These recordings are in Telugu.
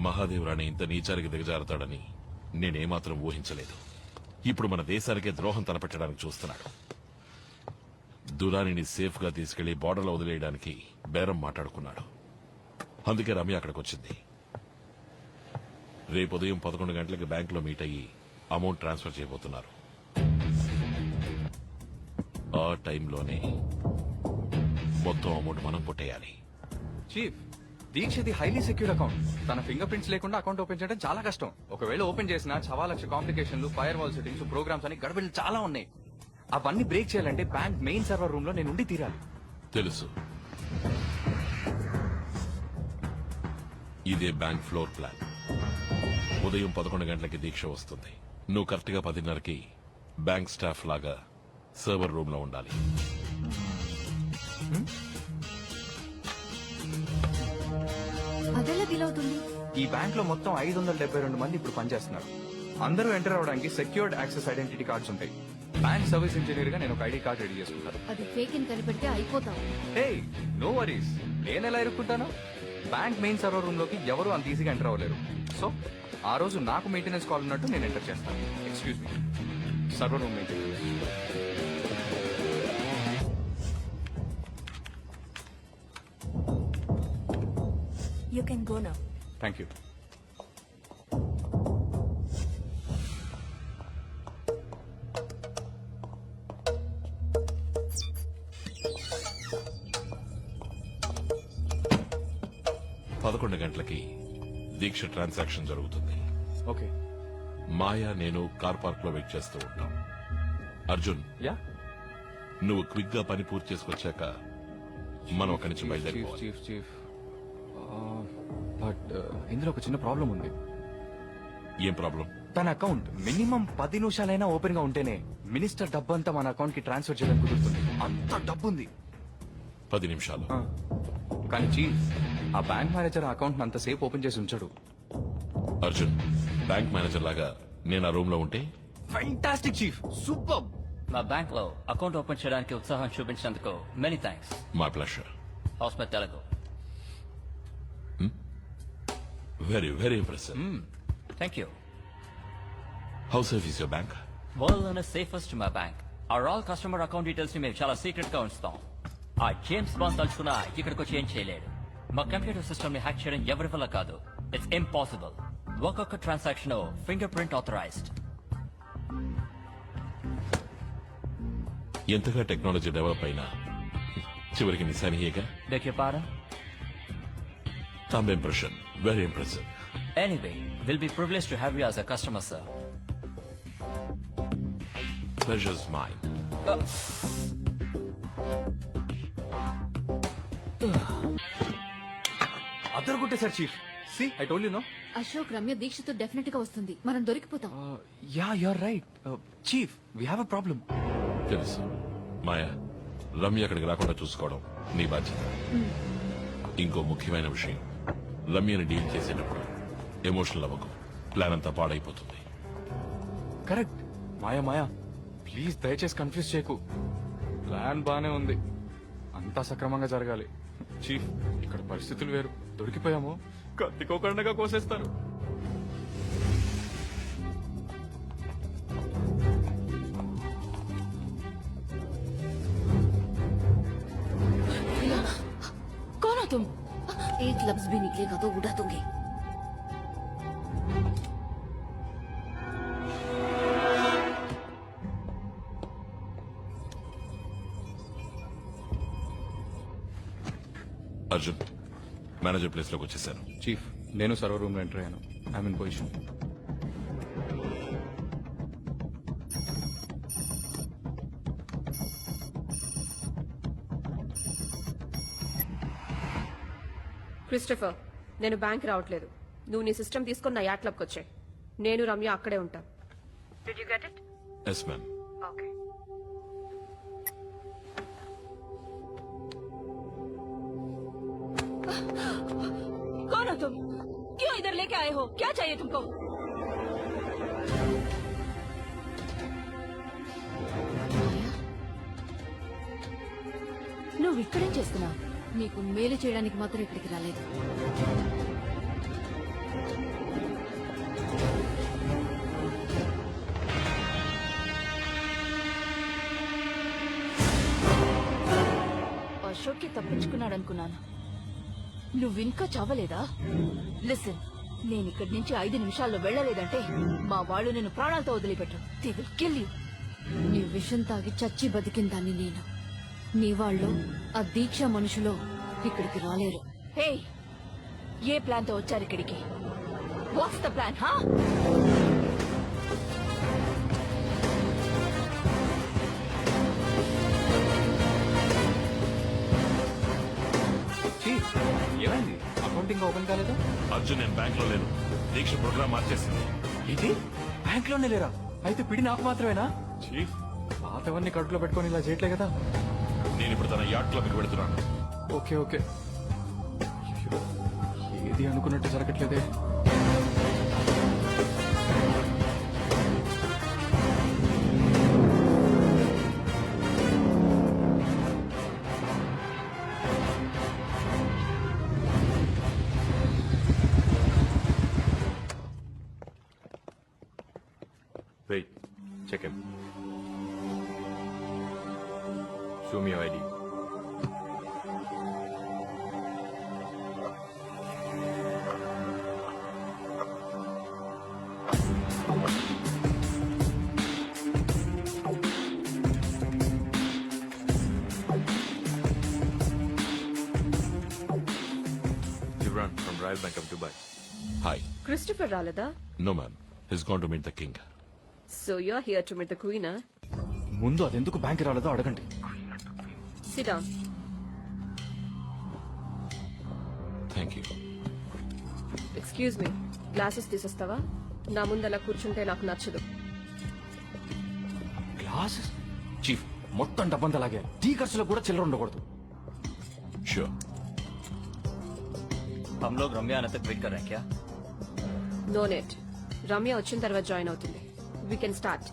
మహాదేవరాణి ఇంత నీచానికి దిగజారుతాడని నేనేమాత్రం ఊహించలేదు. ఇప్పుడు మన దేశానికే ద్రోహం తలపెట్టడానికి చూస్తున్నాడు. దురానిని సేఫ్ గా తీసుకెళ్లి బార్డర్లో వదిలేయడానికి బేరం మాట్లాడుకున్నాడు. అందుకే రమ్య అక్కడికి వచ్చింది. రేపు ఉదయం 11 గంటలకి బ్యాంకులో మీట్ అయ్యి అమౌంట్ ట్రాన్స్ఫర్ చేయబోతున్నారు. ఆ టైంలోనే మొత్తం అమౌంట్ మనం కొట్టేయాలి. చీఫ్, దీక్షది హైలీ సెక్యూర్ అకౌంట్. తన ఫింగర్ ప్రింట్స్ లేకుండా అకౌంట్ ఓపెన్ చేయడం చాలా కష్టం. ఒకవేళ ఓపెన్ చేసినా 1,00,000 కాంప్లికేషన్లు, ఫైర్ వాల్ సెట్టింగ్స్, ప్రోగ్రామ్స్ అని గడబిడలు చాలా ఉన్నాయి. అవన్నీ బ్రేక్ చేయాలంటే బ్యాంక్ మెయిన్ సర్వర్ రూమ్ లో నేను ఉండి తీరాలి. తెలుసు. ఇదే బ్యాంక్ ఫ్లోర్ ప్లాన్. ఉదయం 11 గంటలకి దీక్ష వస్తుంది. నువ్వు కరెక్ట్ గా 10:30కి బ్యాంక్ స్టాఫ్ లాగా సర్వర్ రూమ్ లో ఉండాలి. అదెలా వీలవుతుంది? ఈ బ్యాంక్ లో మొత్తం 572 మంది ఇప్పుడు పనిచేస్తున్నారు. అందరూ ఎంటర్ అవడానికి సెక్యూర్డ్ యాక్సెస్ ఐడెంటిటీ కార్డ్స్ ఉంటాయి. బ్యాంక్ సర్వీస్ ఇంజనీర్ గా నేను ఒక ఐడి కార్డ్ రెడీ చేసుకుంటాను. అది ఫేక్ అని కనిపెడితే అయిపోతావు. హే, నో వరీస్. నేను ఎలా ఇరుక్కుంటాను? బ్యాంక్ మెయిన్ సర్వర్ రూమ్ లోకి ఎవరు అంత ఈజీగా ఎంటర్ అవ్వలేరు. సో ఆ రోజు నాకు మెయింటెనెన్స్ కాల్ ఉన్నట్టు నేను ఎంటర్ చేస్తాను. Excuse me, server room maintenance. You can go now. Thank you. గంటలకి దీక్ష ట్రాన్సాక్షన్ జరుగుతుంది. ఓకే. మాయా, నేను కార్ పార్క్ లో వెయిట్ చేస్తూ ఉంటాం. అర్జున్, యా, నువ్వు క్విక్ గా పని పూర్తి చేసుకొచ్చాక మనం అక్కడి నుంచి బయలుదేరిపోవాలి. చీఫ్ చీఫ్ బట్ ఇందులో ఒక చిన్న ప్రాబ్లం ఉంది. ఏం ప్రాబ్లం? తన అకౌంట్ మినిమం 10 నిమిషాలైనా ఓపెన్ గా ఉంటేనే మినిస్టర్ డబ్బు అంతా మన అకౌంట్ కి ట్రాన్స్ఫర్ చేయడం కుదురుతుంది. అంత డబ్బు ఉంది. 10 నిమిషాలు. కానీ చీఫ్, ఆ బ్యాంక్ మేనేజర్ అకౌంట్ అంతసేపు ఓపెన్ చేసి ఉంచాడు. అర్జున్, బ్యాంక్ మేనేజర్ లాగా నేను ఆ రూమ్ లో ఉంటే ఫ్యాంటాస్టిక్ చీఫ్, సూపర్. మా బ్యాంక్ లో అకౌంట్ ఓపెన్ చేయడానికి ఉత్సాహం చూపించినందుకు many thanks. My pleasure. How's my Telugu. Very very impressive. Thank you. How safe is your bank? World లోనే సేఫెస్ట్ మా bank. Are all customer account details ని మేము చాలా సీక్రెట్ గా ఉంచుతాం. ఆ జేమ్స్ బాండ్ తలుచుకున్నా ఇక్కడికి వచ్చి ఏం చేయలేడు. మా కంప్యూటర్ సిస్టమ్ ని హ్యాక్ చేయడం ఎవరి వల్ల కాదు. It's impossible. ఒక్కొక్క ట్రాన్సాక్షన్ ఫింగర్ ప్రింట్ ఆథరైజ్డ్. ఎంతగా టెక్నాలజీ డెవలప్ అయినా చివరికి నిశానియేగా. Beg your pardon? Thumb impression. Very impressive. Anyway, we'll be privileged to have you as a customer, sir. Pleasure's mine. అద్దరు కొట్టేశారు chief. See, I told you no. Ashok, Ramya దీక్షతో డెఫినెట్ గా వస్తుంది. మనం దొరికిపోతాం. Yeah, you are right. Chief, we have a problem. తెలుసు. మాయా, రమ్య అక్కడికి రాకుండా చూసుకోవడం నీ బాధ్యత. ఇంకో ముఖ్యమైన విషయం, రమ్యని డీల్ చేసేటప్పుడు ఎమోషనల్ అవ్వకు. ప్లాన్ అంతా పాడైపోతుంది. కరెక్ట్. మాయా మాయా, ప్లీజ్ దయచేసి కన్ఫ్యూజ్ చేయకు. ప్లాన్ బానే ఉంది, అంతా సక్రమంగా జరగాలి. చీఫ్, ఇక్కడ పరిస్థితులు వేరు. దొరికిపోయాము, కత్తికోకుండా కోసేస్తారు. कौन हो तुम? एक लफ्ज भी निकलेगा तो उड़ा दूंगी. అర్జున్, మేనేజర్ ప్లేస్ లోకి వచ్చేసాను. చీఫ్, నేను సర్వర్ రూమ్ లో ఎంటర్ అయ్యాను. I'm in position. క్రిస్టఫర్, నేను బ్యాంక్ రావట్లేదు. నువ్వు నీ సిస్టమ్ తీసుకుని నా యాట్ క్లబ్కి వచ్చాయి. నేను రమ్య అక్కడే ఉంటాం. Did you get it? Yes, ma'am. Okay. कौन हो तुम? क्यों इधर लेके आए हो? क्या चाहिए तुमको? నువ్వు ఇక్కడేం చేస్తున్నావు? నీకు మేలు చేయడానికి మాత్రం ఇక్కడికి రాలేదు. అశోక్ కి తప్పించుకున్నాడు అనుకున్నాను. నువ్వింకా చావలేదా? లిసన్, నేను ఇక్కడి నుంచి 5 నిమిషాల్లో వెళ్ళలేదంటే మా వాళ్ళు నేను ప్రాణాలతో వదిలిపెట్టు. They will kill you. నీ విషం తాగి చచ్చి బతికిందాన్ని నేను. నీ వాళ్ళు ఆ దీక్ష మనుషులో ఇక్కడికి రాలేరు. హే, ఏ ప్లాన్ తో వచ్చారు ఇక్కడికి? What's the plan? హా? చీఫ్, ఏమైంది? అకౌంటింగ్ ఓపెన్ కాలేదా? అర్జున్ నేను బ్యాంక్ లో లేను. దీక్ష ప్రోగ్రామ్ మార్చేసింది. ఇది బ్యాంక్ లోనే లేరా? అయితే పిడి నాకు మాత్రమేనా? చీఫ్, పాతవన్నీ కడుపులో పెట్టుకొని ఇలా చేయట్లే కదా. నేను ఇప్పుడు తన యాట్ క్లబ్కి పెడుతున్నాను. Okay okay. అయ్యో, ఏది అనుకున్నట్టు జరగట్లేదే. Wait, check him. Show me your ID. Gibran from Royal Bank of Dubai. Hi. Christopher రాలేదా? No ma'am, his gone to meet the king. So you're here to meet the queen. ముందు అదెందుకు బ్యాంక్ రాలేదో అడగండి. Sit down. Thank you. Excuse me, glasses తీసేస్తావా? నా ముందు అలా కూర్చుంటే నాకు నచ్చదు. గ్లాసెస్? చీఫ్, మొత్తం డబ్బంతా లాగే. టీ ఖర్చులో కూడా చిల్లర ఉండకూడదు. షూర్. हम लोग रम्या आने तक वेट कर रहे हैं क्या? No net. రమ్య వచ్చిన తర్వాత జాయిన్ అవుతుంది. We can start.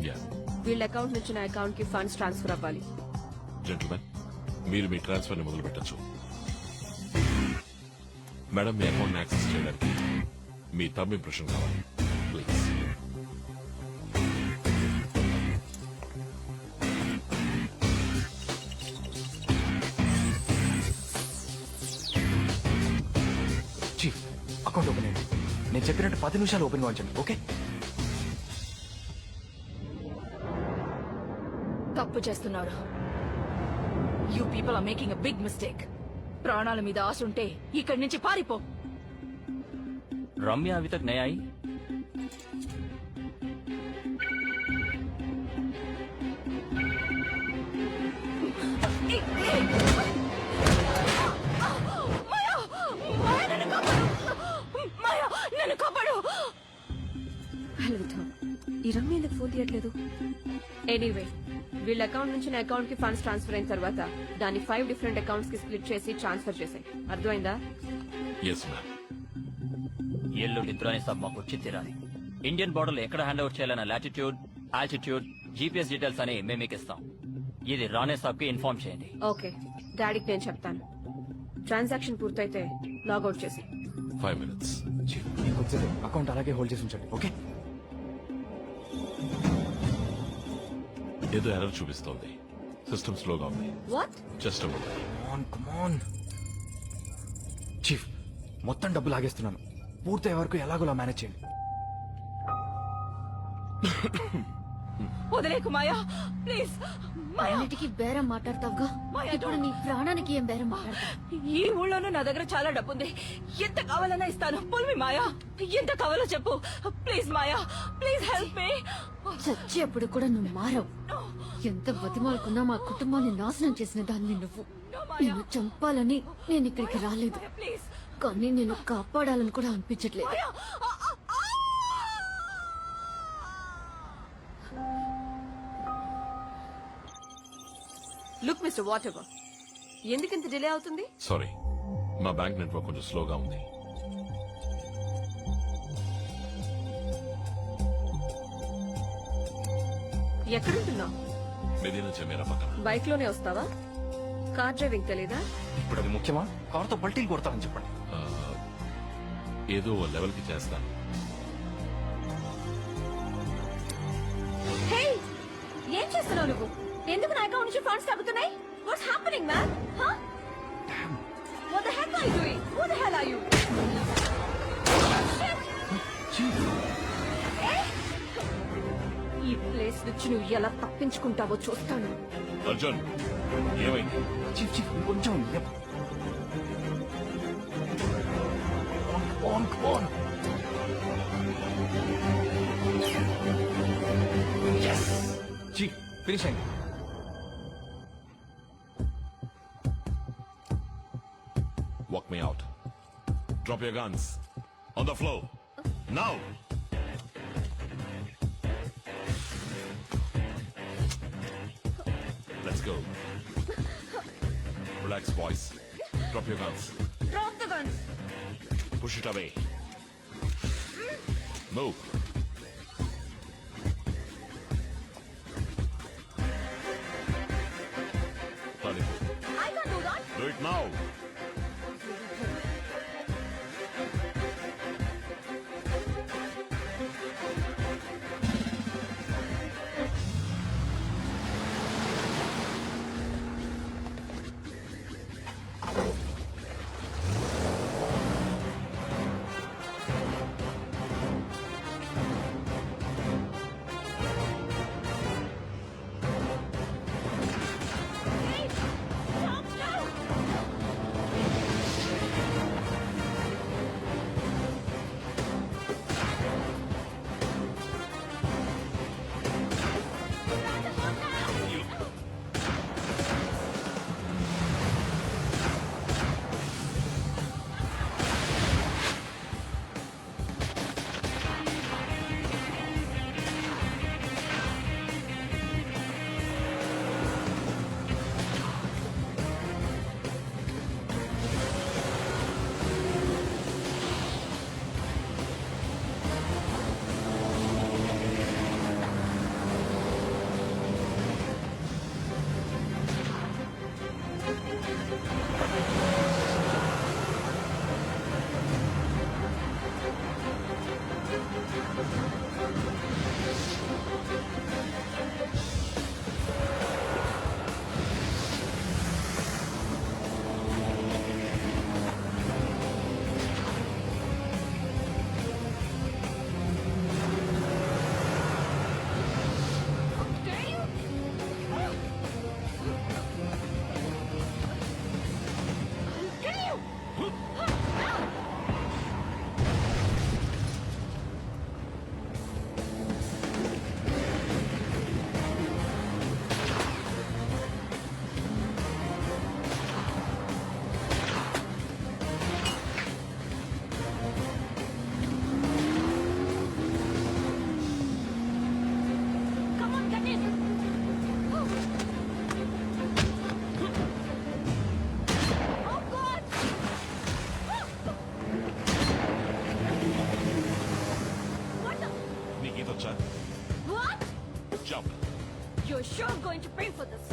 యా. వీళ్ళ అకౌంట్ నుంచి నా అకౌంట్ కి ఫండ్స్ ట్రాన్స్ఫర్ అవ్వాలి. జెంటల్మెన్, మీరు మీ ట్రాన్స్ఫర్ ని మొదలు పెట్టచ్చు. మేడం, మీ అకౌంట్ యాక్సెస్ చేయడానికి మీ థంబ్ ఇంప్రెషన్ కావాలి. ప్లీజ్. చీఫ్, అకౌంట్ ఓపెన్ అయ్యింది. నేను చెప్పినట్టు 10 నిమిషాలు ఓపెన్ గా ఉంచండి. ఓకే? తప్పు చేస్తున్నారు. You people are making a big mistake. ప్రాణాల మీద ఆశ ఉంటే ఇక్కడి నుంచి పారిపో. रम्या अभी तक नहीं आई. మాయా, నన్ను కాపాడు. హలో థామ్, ఈ రమ్య ఎందుకు ఫోన్ తీయట్లేదు? ఎనీవే, వీళ్ళ అకౌంట్ నుంచి నా అకౌంట్ కి ఫండ్స్ ట్రాన్స్ఫర్ అయిన తర్వాత దాన్ని 5 డిఫరెంట్ అకౌంట్స్ కి స్ప్లిట్ చేసి ట్రాన్స్ఫర్ చేసాయి. అర్థమైందా? Yes ma'am. ఎల్లు నిద్రని సబ్ మాకు వచ్చి తీరాలి. ఇండియన్ బోర్డర్ ఎక్కడ హ్యాండ్ ఓవర్ చేయాలన్న లాటిట్యూడ్, ఆల్టిట్యూడ్, జీపీఎస్ డీటెయిల్స్ అని మేము మీకు ఇస్తాం. ఇది రానే సాబ్ కి ఇన్ఫార్మ్ చేయండి. ఓకే, డాడీకి నేను చెప్తాను. ట్రాన్సాక్షన్ పూర్తయితే లాగౌట్ చేసి. 5 minutes. చీఫ్, ఇంకొకసారి అకౌంట్ అలాగే హోల్డ్ చేసి ఉంచండి. ఓకే? ఏదో ఎర్రర్ చూపిస్తోంది. సిస్టమ్ స్లోగా ఉంది. వాట్? Just come on. చీఫ్, మొత్తం డబ్బు లాగేస్తున్నాను. పూర్తయ్యే వరకు ఎలాగోలా మేనేజ్ చేయండి. వదిలేకు మాయా, ప్లీజ్. మాయా, అన్నిటికీ బేరం మాట్లాడతావుగా, మాయా, ఇప్పుడు నీ ప్రాణానికి ఏం బేరం మాట్లాడతావు? ఈ ఊళ్ళోనూ నా దగ్గర చాలా డబ్బు ఉంది. ఎంత కావాలన్నా ఇస్తాను. పుల్మి మాయా, ఎంత కావాలో చెప్పు. Please Maya, please help me. చచ్చేప్పుడు కూడా నువ్వు మారవు. ఎంత బతిమాలకున్నా మా కుటుంబాన్ని నాశనం చేసిన దాన్ని నువ్వు. నిన్ను చంపాలని నేను ఇక్కడికి రాలేదు, ప్లీజ్ కానీ నేను కాపాడాలని కూడా అనిపించట్లేదు. మాయా. లుక్ మిస్టర్ వాట్ ఎవర్, ఎందుకింత డిలే అవుతుంది? సారీ, మా బ్యాంక్ నెట్వర్క్ కొంచెం స్లోగా ఉంది. ఎక్కడుంటున్నావు? మెదీనా చెమేరా పక్కన. బైక్ లోనే వస్తావా? కార్ డ్రైవింగ్ తెలీదా? ఇప్పుడు అది ముఖ్యమా? కారుతో పల్టీలు కొడతానని చెప్పండి. ఏదో ఓ లెవెల్కి చేస్తాను. హే ఏం చేస్తున్నావు నువ్వు? ఎందుకు నా అకౌంట్ నుంచి ఫండ్స్ తగ్గుతున్నాయి? What's happening man? What the heck are you doing? Who the hell are you? Shit! Eh? ఈ ప్లేస్ నుంచి నువ్వు ఎలా తప్పించుకుంటావో చూస్తాను. అర్జున్ ఏమైంది? చీఫ్ కొంచెం చీఫ్ ఫినిష్ అయింది. Walk me out. Drop your guns. On the floor. Now. Let's go. Relax, boys. Drop your guns. Drop the guns. Push it away. Move. Sorry. I can't do that. Do it now. Stop now. Dare you? Dare you? Come on, get in. Oh God! What the? నీకు ఈతొచ్చా? What? Jump. You're sure going to pay for this?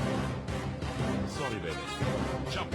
Sorry, baby. Jump.